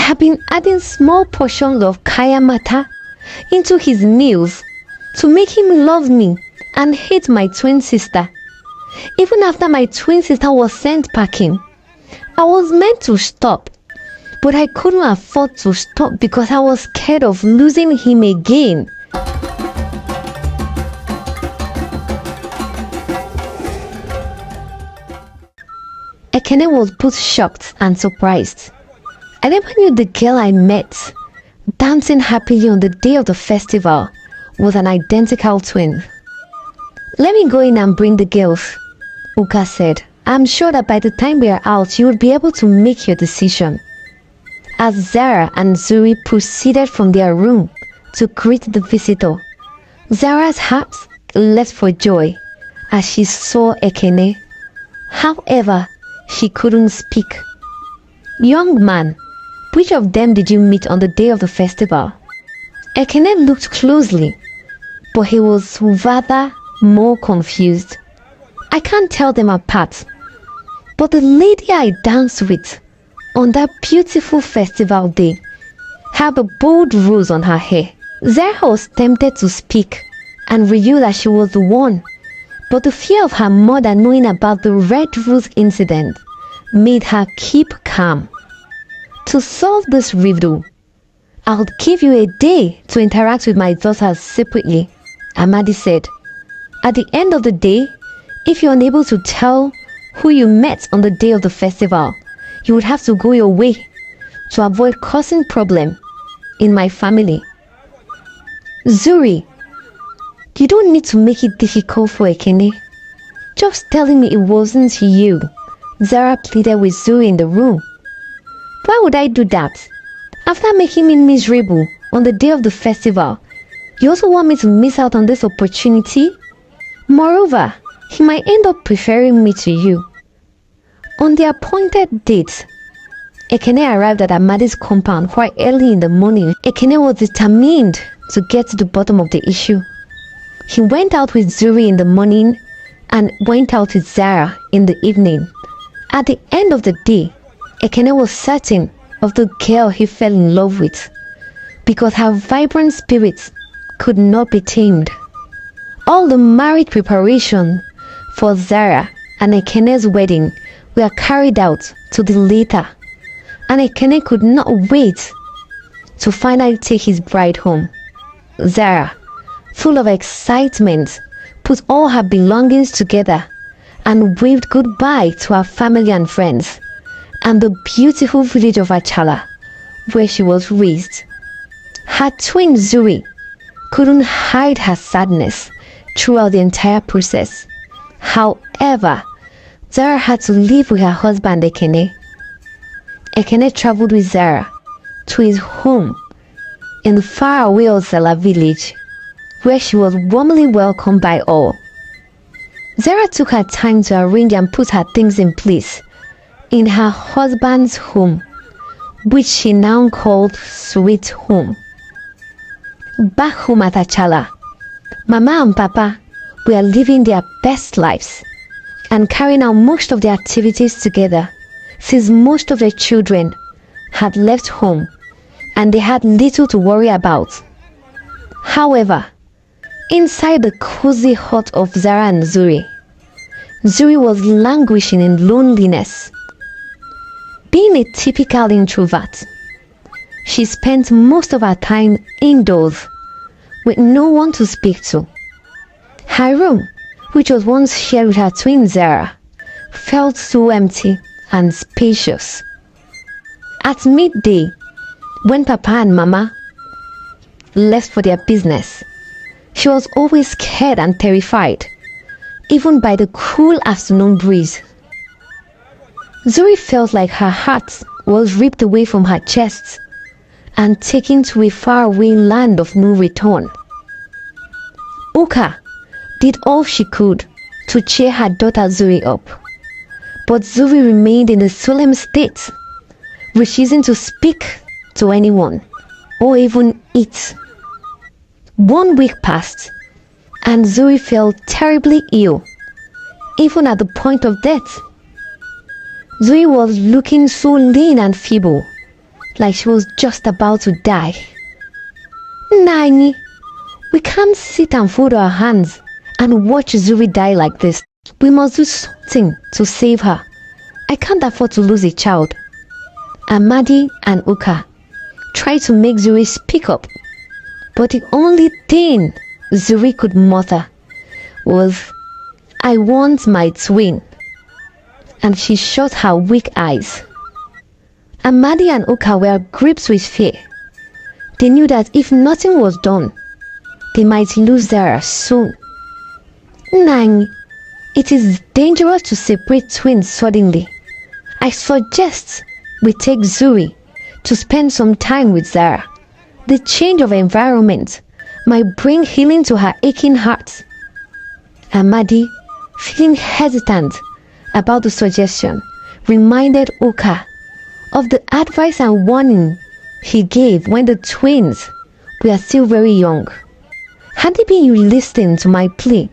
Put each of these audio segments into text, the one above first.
had been adding small portions of kaya mata into his meals to make him love me and hate my twin sister. Even after my twin sister was sent packing, I was meant to stop, but I couldn't afford to stop because I was scared of losing him again. Ekene was both shocked and surprised. I never knew the girl I met, dancing happily on the day of the festival, was an identical twin. "Let me go in and bring the girls," Uka said. "I'm sure that by the time we are out, you will be able to make your decision." As Zara and Zuri proceeded from their room to greet the visitor, Zara's heart leapt for joy as she saw Ekene. However, she couldn't speak. "Young man, which of them did you meet on the day of the festival?" Ekene looked closely, but he was rather more confused. "I can't tell them apart, but the lady I danced with on that beautiful festival day had a bold rose on her hair." Zara was tempted to speak and reveal that she was the one, but the fear of her mother knowing about the red rose incident made her keep calm. "To solve this riddle, I'll give you a day to interact with my daughters separately," Amadi said. "At the end of the day, if you're unable to tell who you met on the day of the festival, you would have to go your way to avoid causing problem in my family." "Zuri, you don't need to make it difficult for Ekene. Just telling me it wasn't you," Zara pleaded with Zuri in the room. "Why would I do that? After making me miserable on the day of the festival, you also want me to miss out on this opportunity? Moreover, he might end up preferring me to you." On the appointed date, Ekene arrived at Amadi's compound quite early in the morning. Ekene was determined to get to the bottom of the issue. He went out with Zuri in the morning and went out with Zara in the evening. At the end of the day, Ekene was certain of the girl he fell in love with because her vibrant spirit could not be tamed. All the marriage preparation for Zara and Ekene's wedding were carried out to the later, and Ekene could not wait to finally take his bride home. Zara, full of excitement, put all her belongings together and waved goodbye to her family and friends and the beautiful village of Achala, where she was raised. Her twin Zuri couldn't hide her sadness throughout the entire process. However, Zara had to live with her husband Ekene. Ekene traveled with Zara to his home in the faraway Ozela village, where she was warmly welcomed by all. Zara took her time to arrange and put her things in place in her husband's home, which she now called Sweet Home. Back home at Achala, Mama and Papa were living their best lives and carrying out most of their activities together, since most of their children had left home and they had little to worry about. However, inside the cozy hut of Zara and Zuri, Zuri was languishing in loneliness. Being a typical introvert, she spent most of her time indoors with no one to speak to. Her room, which was once shared with her twin Zara, felt so empty and spacious. At midday, when Papa and Mama left for their business, she was always scared and terrified, even by the cool afternoon breeze. Zuri felt like her heart was ripped away from her chest and taken to a faraway land of no return. Uka did all she could to cheer her daughter Zuri up, but Zuri remained in a solemn state, refusing to speak to anyone or even eat. 1 week passed, and Zuri fell terribly ill, even at the point of death. Zuri was looking so lean and feeble. like she was just about to die. Nani, we can't sit and fold our hands and watch Zuri die like this. We must do something to save her. I can't afford to lose a child. Amadi and Uka tried to make Zuri speak up, but the only thing Zuri could mutter was, "I want my twin," and she shut her weak eyes. Amadi and Uka were gripped with fear. They knew that if nothing was done, they might lose Zara soon. Nang, it is dangerous to separate twins suddenly. I suggest we take Zuri to spend some time with Zara. The change of environment might bring healing to her aching heart. Amadi, feeling hesitant about the suggestion, reminded Uka of the advice and warning he gave when the twins were still very young. Had it been you listening to my plea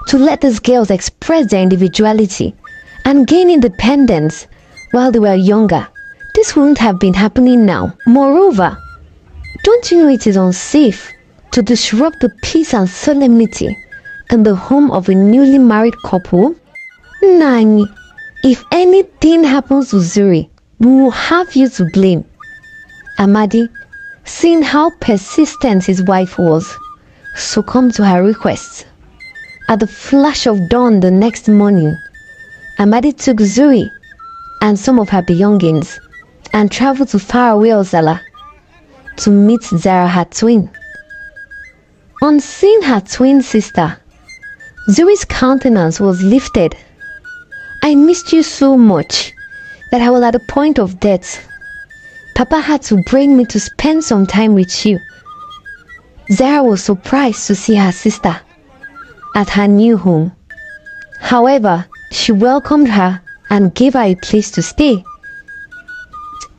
to let these girls express their individuality and gain independence while they were younger, this wouldn't have been happening now. Moreover, don't you know it is unsafe to disrupt the peace and solemnity in the home of a newly married couple? Nani, if anything happens to Zuri, we will have you to blame. Amadi, seeing how persistent his wife was, succumbed to her request. At the flash of dawn the next morning, Amadi took Zuri and some of her belongings and traveled to faraway Ozala to meet Zara, her twin. On seeing her twin sister, Zuri's countenance was lifted. "I missed you so much that I was at the point of death. Papa had to bring me to spend some time with you." Zara was surprised to see her sister at her new home. However, she welcomed her and gave her a place to stay.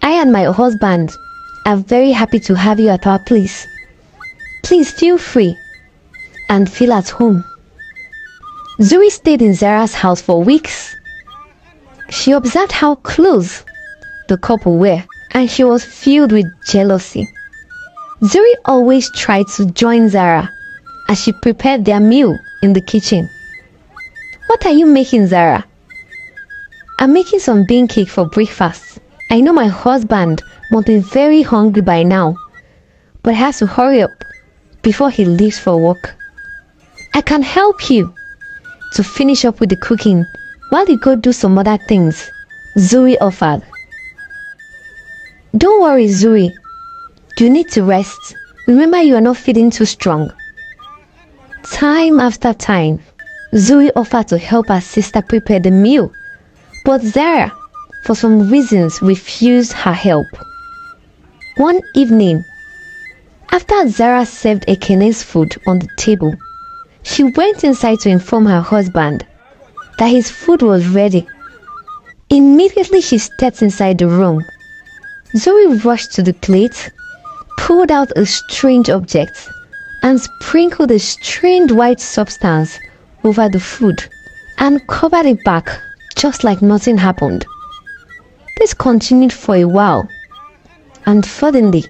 "I and my husband are very happy to have you at our place. Please feel free and feel at home." Zuri stayed in Zara's house for weeks. She observed how close the couple were, and she was filled with jealousy. Zuri always tried to join Zara as she prepared their meal in the kitchen. "What are you making, Zara?" "I'm making some bean cake for breakfast. I know my husband must be very hungry by now, but he has to hurry up before he leaves for work. I can help you to finish up with the cooking while you go do some other things," Zuri offered. "Don't worry, Zuri. You need to rest. Remember, you are not feeling too strong." Time after time, Zuri offered to help her sister prepare the meal, but Zara, for some reasons, refused her help. One evening, after Zara served Ekene's food on the table, she went inside to inform her husband that his food was ready. Immediately she stepped inside the room. Zuri rushed to the plate, pulled out a strange object, and sprinkled a strange white substance over the food and covered it back just like nothing happened. This continued for a while, and suddenly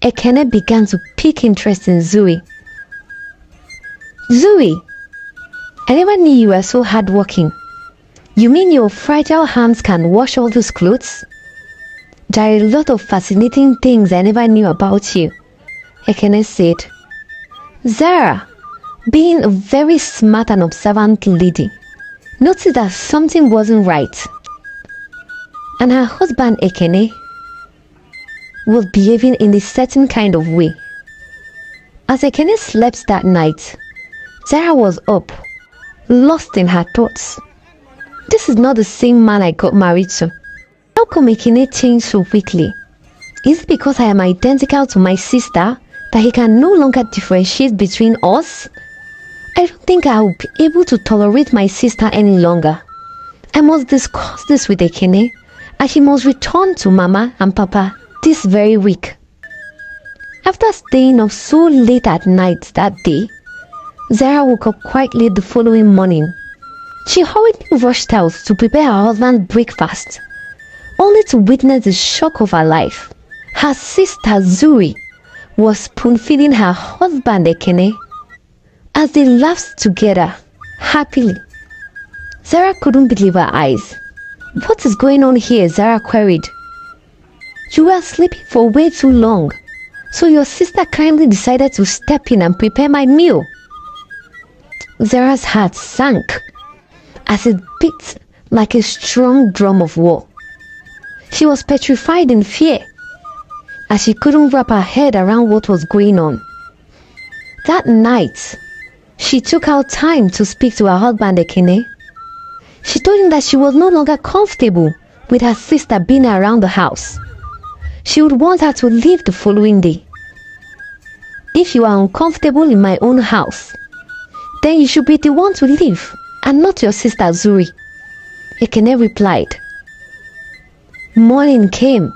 Ekene began to pick interest in Zuri. "Zuri, I never knew you were so hardworking. You mean your fragile hands can wash all those clothes? There are a lot of fascinating things I never knew about you," Ekene said. Zara, being a very smart and observant lady, noticed that something wasn't right, and her husband Ekene was behaving in a certain kind of way. As Ekene slept that night, Zara was up, lost in her thoughts. "This is not the same man I got married to. How come Ekene changed so quickly? Is it because I am identical to my sister that he can no longer differentiate between us? I don't think I will be able to tolerate my sister any longer. I must discuss this with Ekene, and he must return to Mama and Papa this very week." After staying up so late at night that day, Zara woke up quietly the following morning. She hurriedly rushed out to prepare her husband's breakfast, only to witness the shock of her life Her sister Zuri was spoon-feeding her husband Ekene as they laughed together happily. Zara couldn't believe her eyes. "What is going on here?" Zara queried. "You were sleeping for way too long, so your sister kindly decided to step in and prepare my meal." Zara's heart sank as it beat like a strong drum of war. She was petrified in fear as she couldn't wrap her head around what was going on. That night, she took out time to speak to her husband Ekene. She told him that she was no longer comfortable with her sister being around the house. She would want her to leave the following day. "If you are uncomfortable in my own house, then you should be the one to leave and not your sister Zuri," Ekene replied. Morning came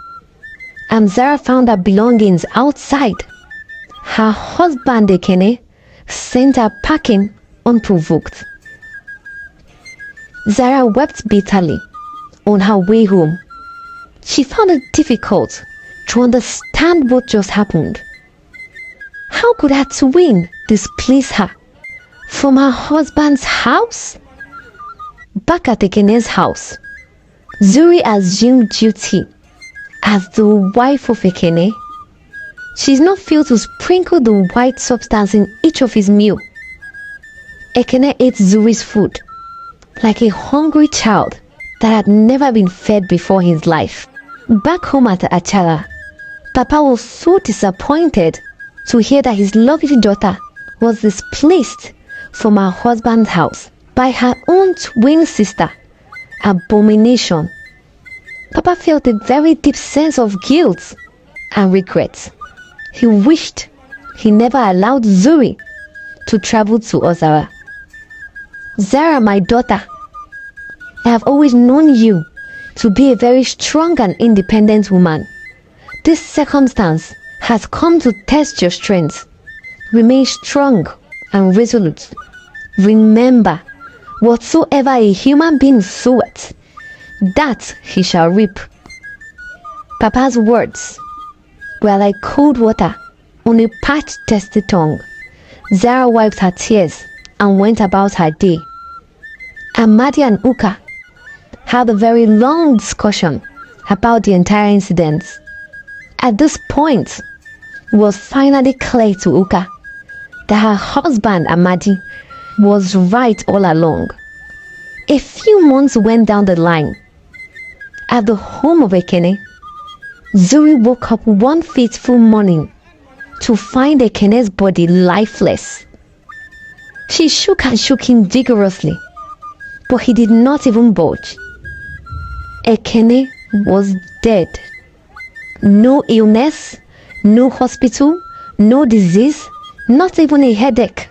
and Zara found her belongings outside. Her husband Ekene sent her packing unprovoked. Zara wept bitterly on her way home. She found it difficult to understand what just happened. How could her twin displace her from her husband's house? Back at Ekene's house, Zuri assumed duty as the wife of Ekene. She did not fail to sprinkle the white substance in each of his meals. Ekene ate Zuri's food like a hungry child that had never been fed before in his life. Back home at Achala, Papa was so disappointed to hear that his lovely daughter was displaced from her husband's house by her own twin sister. Abomination. Papa felt a very deep sense of guilt and regret. He wished he never allowed Zuri to travel to Ozara. "Zara, my daughter, I have always known you to be a very strong and independent woman. This circumstance has come to test your strength. Remain strong and resolute. Remember, whatsoever a human being soweth, that he shall reap." Papa's words were like cold water on a parched, thirsty tongue. Zara wiped her tears and went about her day. Amadi and Uka had a very long discussion about the entire incident. At this point, it was finally clear to Uka that her husband Amadi was right all along. A few months went down the line. At the home of Ekene, Zuri woke up one fateful morning to find Ekene's body lifeless. She shook and shook him vigorously, but he did not even budge. Ekene was dead. No illness, no hospital, no disease, not even a headache.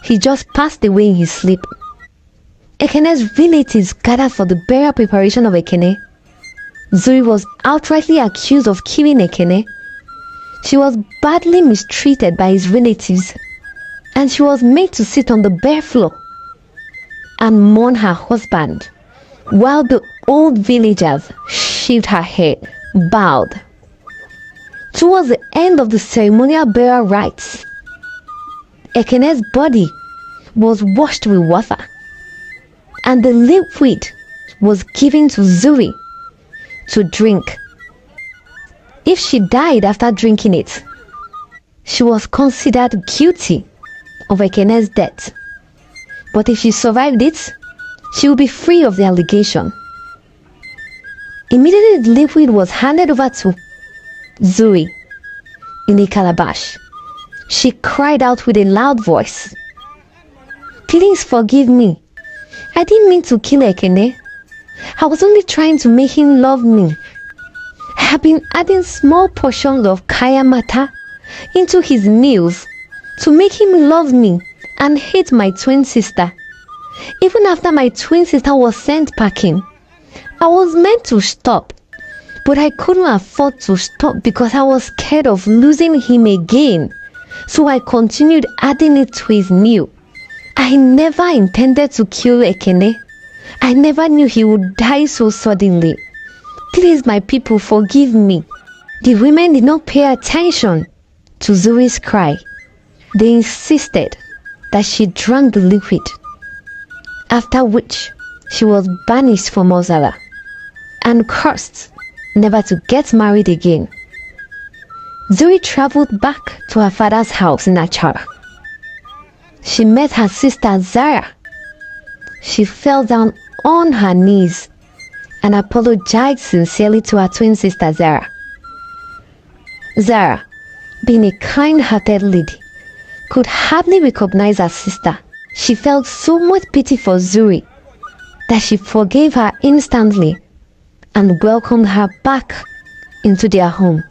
He just passed away in his sleep. Ekene's relatives gathered for the burial preparation of Ekene. Zuri was outrightly accused of killing Ekene. She was badly mistreated by his relatives, and she was made to sit on the bare floor and mourn her husband, while the old villagers shaved her head, bowed. Towards the end of the ceremonial burial rites, Ekene's body was washed with water, and the liquid was given to Zuri to drink. If she died after drinking it, she was considered guilty of Ekene's death. But if she survived it, she would be free of the allegation. Immediately the liquid was handed over to Zuri in a calabash. She cried out with a loud voice, "Please forgive me. I didn't mean to kill Ekene. I was only trying to make him love me. I have been adding small portions of kaya mata into his meals to make him love me and hate my twin sister. Even after my twin sister was sent packing, I was meant to stop, but I couldn't afford to stop because I was scared of losing him again. So I continued adding it to his meal. I never intended to kill Ekene. I never knew he would die so suddenly. Please, my people, forgive me." The women did not pay attention to Zuri's cry. They insisted that she drank the liquid, after which she was banished from Ozara and cursed never to get married again. Zuri traveled back to her father's house in Achara. She met her sister Zara. She fell down on her knees and apologized sincerely to her twin sister Zara. Zara, being a kind-hearted lady, could hardly recognize her sister. She felt so much pity for Zuri that she forgave her instantly and welcomed her back into their home.